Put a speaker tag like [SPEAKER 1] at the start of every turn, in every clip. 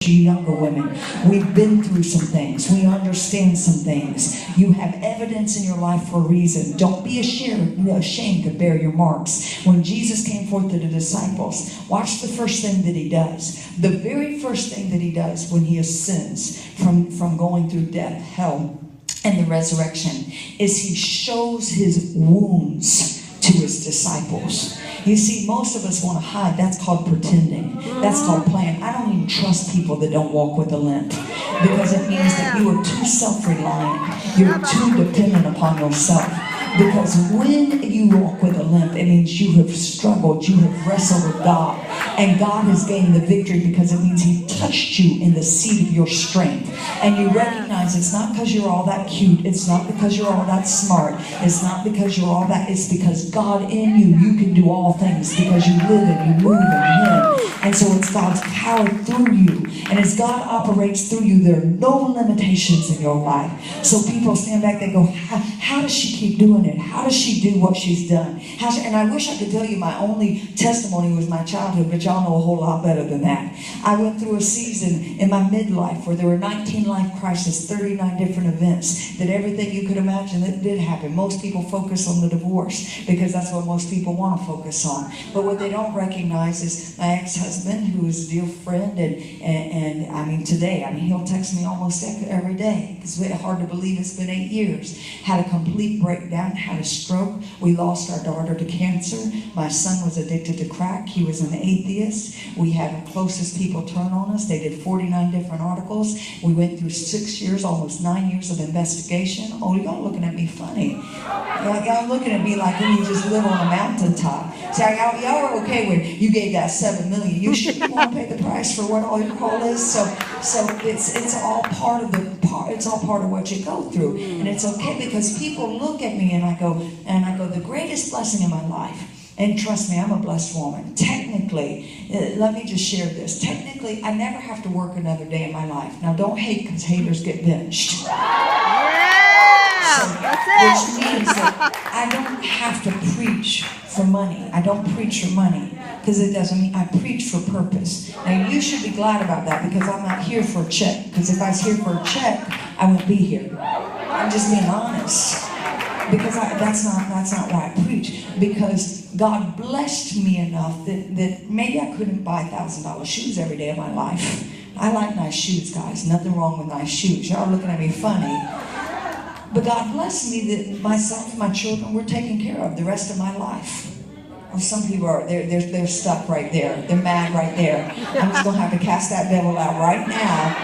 [SPEAKER 1] you younger women, we've been through some things. We understand some things. You have evidence in your life for a reason. Don't be ashamed to bear your marks. When Jesus came forth to the disciples, watch the first thing that he does. The very first thing that he does when he ascends from going through death, hell, and the resurrection is he shows his wounds to his disciples. You see, most of us want to hide. That's called pretending. That's called playing. I don't even trust people that don't walk with a limp, because it means that you are too self-reliant. You're too dependent upon yourself. Because when you walk with a limp, it means you have struggled, you have wrestled with God, and God has gained the victory, because it means he touched you in the seat of your strength. And you recognize it's not because you're all that cute, it's not because you're all that smart, it's not because you're all that, it's because God in you can do all things, because you live and you move in him. And so it's God's power through you. And as God operates through you, there are no limitations in your life. So people stand back, they go, how does she keep doing it? How does she do what she's done? And I wish I could tell you my only testimony was my childhood, but y'all know a whole lot better than that. I went through a season in my midlife where there were 19 life crises, 39 different events, that everything you could imagine that did happen. Most people focus on the divorce because that's what most people want to focus on. But what they don't recognize is my ex-husband, who is a dear friend, and I mean today, he'll text me almost every day. It's hard to believe it's been 8 years. Had a complete breakdown, had a stroke. We lost our daughter to cancer. My son was addicted to crack. He was an atheist. We had the closest people turn on us. They did 49 different articles. We went through 6 years, almost 9 years of investigation. Oh, y'all looking at me funny. Y'all looking at me like you just live on a mountaintop. So y'all are okay with you gave that $7 million. You shouldn't want to pay the price for what all your call is. So it's all part of it's all part of what you go through, and it's okay, because people look at me and I go, the greatest blessing in my life. And trust me, I'm a blessed woman. Technically, let me just share this. Technically, I never have to work another day in my life. Now, don't hate, because haters get benched. Which means that I don't have to preach for money. I don't preach for money, because it doesn't mean I preach for purpose. Now, you should be glad about that, because I'm not here for a check. Because if I was here for a check, I wouldn't be here. I'm just being honest. Because that's not why I preach. Because God blessed me enough that maybe I couldn't buy $1,000 shoes every day of my life. I like nice shoes, guys. Nothing wrong with nice shoes. Y'all are looking at me funny. But God blessed me that myself, my children were taken care of the rest of my life. Well, some people are, they're stuck right there. They're mad right there. I'm just going to have to cast that devil out right now,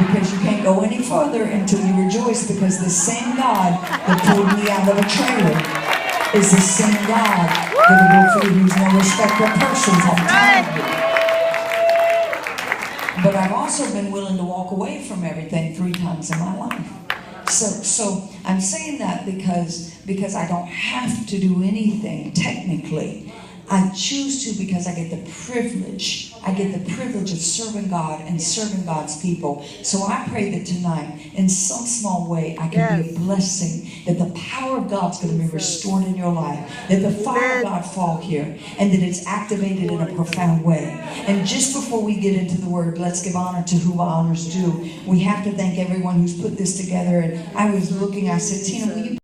[SPEAKER 1] because you can't go any further until you rejoice, because the same God that pulled me out of a trailer is the same God that will feed you. He's no respecter of persons, I'm telling you. But I've also been willing to walk away from everything 3 times in my life. So I'm saying that because I don't have to do anything technically. I choose to, because I get the privilege. I get the privilege of serving God and serving God's people. So I pray that tonight, in some small way, I can be a blessing, that the power of God's going to be restored in your life, that the fire of God fall here, and that it's activated in a profound way. And just before we get into the word, let's give honor to who honors due. We have to thank everyone who's put this together. And I was looking, I said, Tina, will you